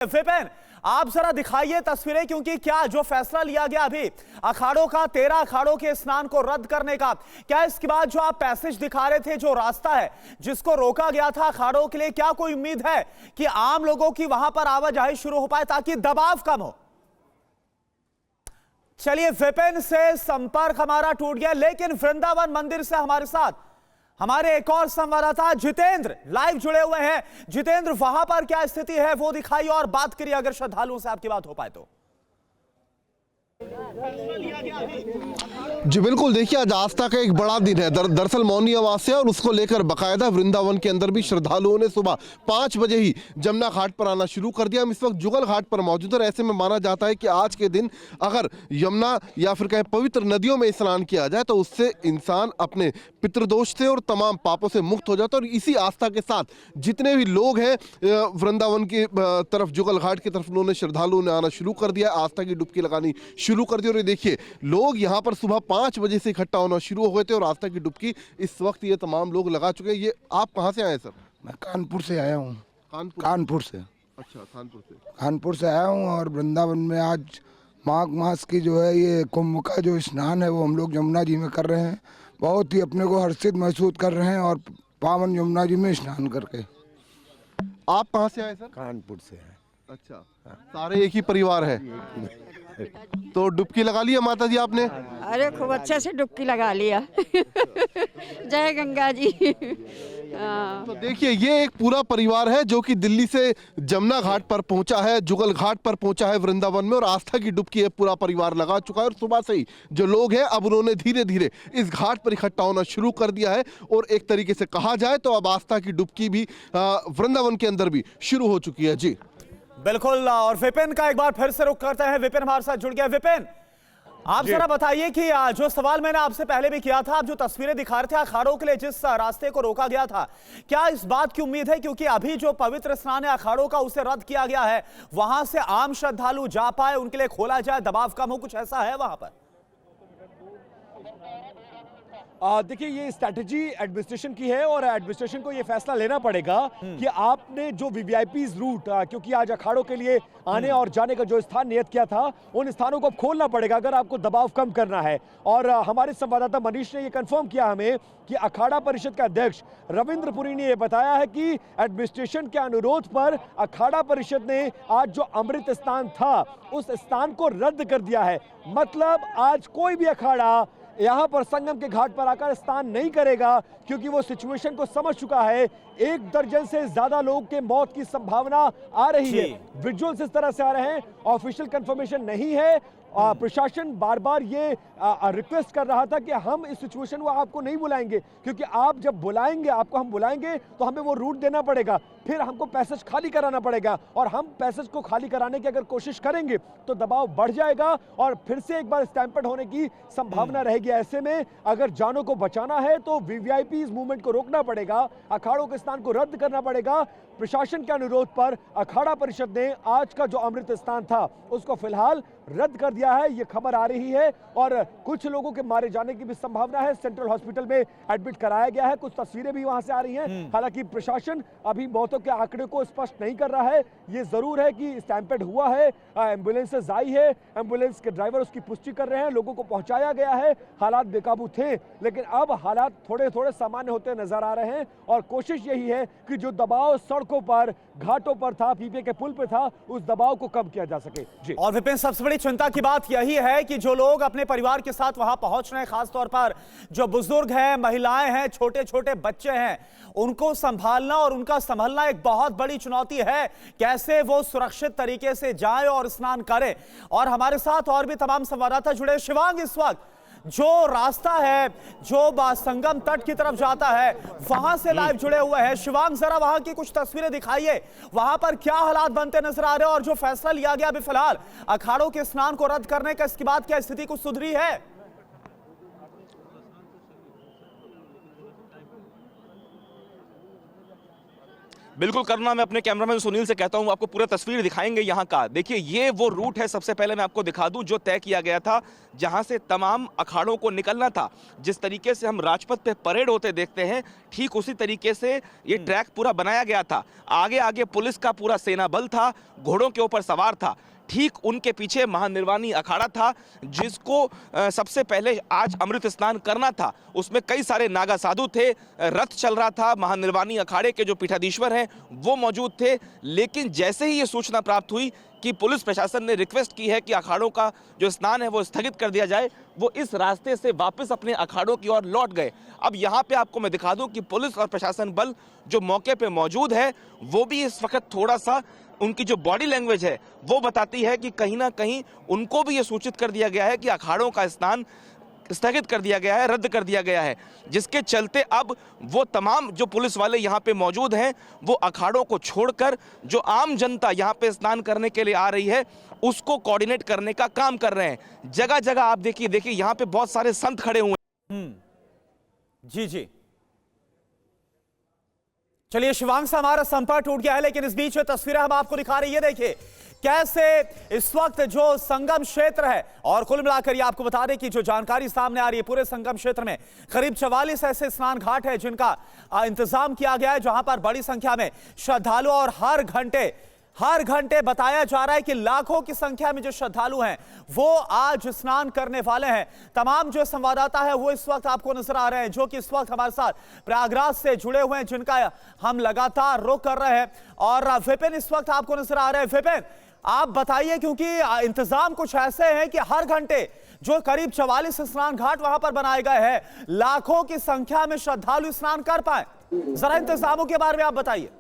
विपिन, आप जरा दिखाइए तस्वीरें, क्योंकि क्या जो फैसला लिया गया अभी अखाड़ों का 13 अखाड़ों के स्नान को रद्द करने का, क्या इसके बाद जो आप पैसेज दिखा रहे थे, जो रास्ता है जिसको रोका गया था अखाड़ों के लिए, क्या कोई उम्मीद है कि आम लोगों की वहां पर आवाजाही शुरू हो पाए ताकि दबाव कम हो? चलिए, विपिन से संपर्क हमारा टूट गया, लेकिन वृंदावन मंदिर से हमारे साथ हमारे एक और संवाददाता जितेंद्र लाइव जुड़े हुए हैं। जितेंद्र, वहां पर क्या स्थिति है वो दिखाइए और बात करिए, अगर श्रद्धालुओं से आपकी बात हो पाए तो। जी बिल्कुल, देखिए आज आस्था का एक बड़ा दिन है। दरअसल मौनी अमावस्या और उसको लेकर बाकायदा वृंदावन के अंदर भी श्रद्धालुओं ने सुबह 5 बजे ही जमुना घाट पर आना शुरू कर दिया। हम इस वक्त जुगल घाट पर मौजूद है। ऐसे में माना जाता है कि आज के दिन अगर यमुना या फिर कहीं पवित्र नदियों में स्नान किया जाए तो उससे इंसान अपने पितृदोष से और तमाम पापों से मुक्त हो जाता है। और इसी आस्था के साथ जितने भी लोग हैं वृंदावन की तरफ, जुगल घाट की तरफ, उन्होंने श्रद्धालुओं ने आना शुरू कर दिया, आस्था की डुबकी लगानी शुरू कर दी। और ये देखिए, लोग यहाँ पर सुबह 5 बजे से इकट्ठा होना शुरू हो गए थे और आस्था की डुबकी इस वक्त ये तमाम लोग लगा चुके हैं। ये आप कहाँ से आए सर? मैं कानपुर से आया हूँ। कानपुर से। अच्छा, कानपुर से आया हूँ। और वृंदावन में आज माघ मास की जो है ये कुंभ का जो स्नान है वो हम लोग यमुना जी में कर रहे हैं। बहुत ही अपने को हर्षित महसूस कर रहे हैं और पावन यमुना जी में स्नान करके। आप कहाँ से आए सर? कानपुर से है। अच्छा, सारे एक ही परिवार है। तो डुबकी लगा लिया माता जी आपने? अरे खूब अच्छे से डुबकी लगा लिया। जय गंगा जी। तो देखिए, ये एक पूरा परिवार है जो कि दिल्ली से जमुना घाट पर पहुंचा है, जुगल घाट पर पहुंचा है वृंदावन में, और आस्था की डुबकी है पूरा परिवार लगा चुका है। और सुबह से ही जो लोग हैं अब उन्होंने धीरे धीरे इस घाट पर इकट्ठा होना शुरू कर दिया है। और एक तरीके से कहा जाए तो अब आस्था की डुबकी भी वृंदावन के अंदर भी शुरू हो चुकी है। जी बिल्कुल, और विपिन का एक बार फिर से रुख करते हैं। विपिन हमारे साथ जुड़ गया। विपिन, आप जरा बताइए कि जो सवाल मैंने आपसे पहले भी किया था, आप जो तस्वीरें दिखा रहे थे अखाड़ों के लिए जिस रास्ते को रोका गया था, क्या इस बात की उम्मीद है, क्योंकि अभी जो पवित्र स्नान है अखाड़ों का उसे रद्द किया गया है, वहां से आम श्रद्धालु जा पाए, उनके लिए खोला जाए, दबाव कम हो, कुछ ऐसा है वहां पर? देखिए, ये स्ट्रैटेजी एडमिनिस्ट्रेशन की है और एडमिनिस्ट्रेशन को ये फैसला लेना पड़ेगा कि आपने जो वीवीआईपीज रूट, क्योंकि आज अखाड़ों के लिए आने और जाने का जो स्थान नियत किया था, उन स्थानों को खोलना पड़ेगा अगर आपको दबाव कम करना है। और हमारे संवाददाता मनीष ने ये कंफर्म किया हमें कि अखाड़ा परिषद का अध्यक्ष रविंद्र पुरी ने यह बताया है कि एडमिनिस्ट्रेशन के अनुरोध पर अखाड़ा परिषद ने आज जो अमृत स्नान था उस स्नान को रद्द कर दिया है। मतलब आज कोई भी अखाड़ा यहाँ पर संगम के घाट पर आकर स्नान नहीं करेगा, क्योंकि वो सिचुएशन को समझ चुका है। 1 दर्जन से ज्यादा लोगों के मौत की संभावना आ रही है। विजुअल्स इस तरह से आ रहे हैं, ऑफिशियल कंफर्मेशन नहीं है। प्रशासन बार बार ये रिक्वेस्ट कर रहा था कि हम इस सिचुएशन में आपको नहीं बुलाएंगे, क्योंकि आप जब बुलाएंगे, आपको हम बुलाएंगे तो हमें वो रूट देना पड़ेगा, फिर हमको पैसेज खाली कराना पड़ेगा, और हम पैसेज को खाली कराने की अगर कोशिश करेंगे तो दबाव बढ़ जाएगा और फिर से एक बार स्टैम्पेड होने की संभावना रहेगी। ऐसे में अगर जानों को बचाना है तो वीवीआईपीज मूवमेंट को रोकना पड़ेगा, अखाड़ों के स्नान को रद्द करना पड़ेगा। प्रशासन के अनुरोध पर अखाड़ा परिषद ने आज का जो अमृत स्नान था उसको फिलहाल रद्द कर दिया है, ये खबर आ रही है। और कुछ लोगों के मारे जाने की भी संभावना है। सेंट्रल हॉस्पिटल में एडमिट कराया गया है, कुछ तस्वीरें भी वहां से आ रही हैं। हालांकि प्रशासन अभी मौतों के आंकड़े को स्पष्ट नहीं कर रहा है। ये जरूर है कि स्टैम्पेड हुआ है, एम्बुलेंसेज आई है, एम्बुलेंस के ड्राइवर उसकी पुष्टि कर रहे हैं, लोगों को पहुंचाया गया है। हालात बेकाबू थे, लेकिन अब हालात थोड़े थोड़े सामान्य होते नजर आ रहे हैं। और कोशिश यही है कि जो दबाव सड़कों पर, घाटों पर था, पीपे के पुल पे था, उस दबाव को कम किया जा सके। जी। और विपिन, सबसे बड़ी चिंता की बात यही है कि जो लोग अपने परिवार के साथ वहां पहुंच रहे हैं, खासतौर पर जो बुजुर्ग हैं, महिलाएं हैं, छोटे छोटे बच्चे हैं, उनको संभालना और उनका संभलना एक बहुत बड़ी चुनौती है। कैसे वो सुरक्षित तरीके से जाएं और स्नान करें। और हमारे साथ और भी तमाम संवाददाता जुड़े। शिवांग, इस वक्त जो रास्ता है जो संगम तट की तरफ जाता है, वहां से लाइव जुड़े हुए हैं। शिवांग, जरा वहां की कुछ तस्वीरें दिखाइए, वहां पर क्या हालात बनते नजर आ रहे हैं, और जो फैसला लिया गया अभी फिलहाल अखाड़ों के स्नान को रद्द करने का, इसके बाद क्या स्थिति कुछ सुधरी है? बिल्कुल करुणा, मैं अपने कैमरामैन सुनील से कहता हूं आपको पूरा तस्वीर दिखाएंगे यहाँ का। देखिए ये वो रूट है, सबसे पहले मैं आपको दिखा दूं, जो तय किया गया था जहां से तमाम अखाड़ों को निकलना था। जिस तरीके से हम राजपथ पे परेड होते देखते हैं, ठीक उसी तरीके से ये ट्रैक पूरा बनाया गया था। आगे आगे पुलिस का पूरा सेना बल था, घोड़ों के ऊपर सवार था। ठीक उनके पीछे महानिर्वाणी अखाड़ा था, जिसको सबसे पहले आज अमृत स्नान करना था। उसमें कई सारे नागा साधु थे, रथ चल रहा था, महानिर्वाणी अखाड़े के जो पीठाधीश्वर हैं वो मौजूद थे। लेकिन जैसे ही ये सूचना प्राप्त हुई कि पुलिस प्रशासन ने रिक्वेस्ट की है कि अखाड़ों का जो स्नान है वो स्थगित कर दिया जाए, वो इस रास्ते से वापस अपने अखाड़ों की ओर लौट गए। अब यहाँ पे आपको मैं दिखा दूं कि पुलिस और प्रशासन बल जो मौके पे मौजूद है वो भी इस वक्त थोड़ा सा, उनकी जो बॉडी लैंग्वेज है वो बताती है कि कहीं ना कहीं उनको भी ये सूचित कर दिया गया है कि अखाड़ों का स्नान स्थगित कर दिया गया है, रद्द कर दिया गया है। जिसके चलते अब वो तमाम जो पुलिस वाले यहाँ पे मौजूद हैं वो अखाड़ों को छोड़कर जो आम जनता यहाँ पे स्नान करने के लिए आ रही है उसको कोऑर्डिनेट करने का काम कर रहे हैं। जगह जगह आप देखिए यहाँ पे बहुत सारे संत खड़े हुए हैं। जी जी, चलिए शिवांग से हमारा संपर्क टूट गया है, लेकिन इस बीच तस्वीरें हम आपको दिखा रही है। देखिए कैसे इस वक्त जो संगम क्षेत्र है, और कुल मिलाकर ये आपको बता दें कि जो जानकारी सामने आ रही है, पूरे संगम क्षेत्र में करीब 44 ऐसे स्नान घाट है जिनका इंतजाम किया गया है, जहां पर बड़ी संख्या में श्रद्धालु, और हर घंटे बताया जा रहा है कि लाखों की संख्या में जो श्रद्धालु हैं वो आज स्नान करने वाले हैं। तमाम जो संवाददाता है वो इस वक्त आपको नजर आ रहे हैं, जो कि इस वक्त हमारे साथ प्रयागराज से जुड़े हुए हैं, जिनका हम लगातार रुख कर रहे हैं। और विपिन इस वक्त आपको नजर आ रहे हैं। विपिन, आप बताइए, क्योंकि इंतजाम कुछ ऐसे हैं कि हर घंटे जो करीब 44 स्नान घाट वहां पर बनाए गए हैं, लाखों की संख्या में श्रद्धालु स्नान कर पाए। जरा इंतजामों के बारे में आप बताइए।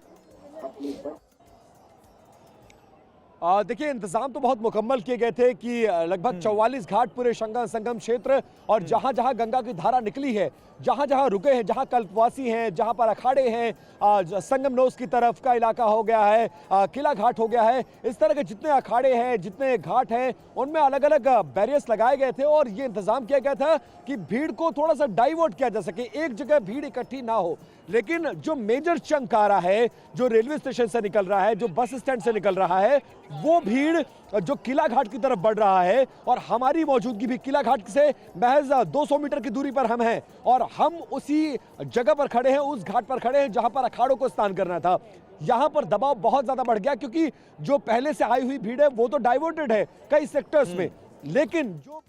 देखिए इंतजाम तो बहुत मुकम्मल किए गए थे कि लगभग 44 घाट पूरे संगम क्षेत्र, और जहां जहां गंगा की धारा निकली है, जहां जहां रुके हैं, जहां कल्पवासी हैं, जहां पर अखाड़े हैं, संगम नोस की तरफ का इलाका हो गया है, किला घाट हो गया है, इस तरह के जितने अखाड़े हैं, जितने घाट हैं, उनमें अलग अलग बैरियर्स लगाए गए थे। और ये इंतजाम किया गया था कि भीड़ को थोड़ा सा डाइवर्ट किया जा सके, एक जगह भीड़ इकट्ठी ना हो। लेकिन जो मेजर चंक आ रहा है, जो रेलवे स्टेशन से निकल रहा है, जो बस स्टैंड से निकल रहा है, वो भीड़ जो किला घाट की तरफ बढ़ रहा है, और हमारी मौजूदगी भी किला घाट से महज 200 मीटर की दूरी पर हम हैं, और हम उसी जगह पर खड़े हैं, उस घाट पर खड़े हैं जहां पर अखाड़ों को स्नान करना था। यहां पर दबाव बहुत ज्यादा बढ़ गया, क्योंकि जो पहले से आई हुई भीड़ है वो तो डाइवर्टेड है कई सेक्टर्स में, लेकिन जो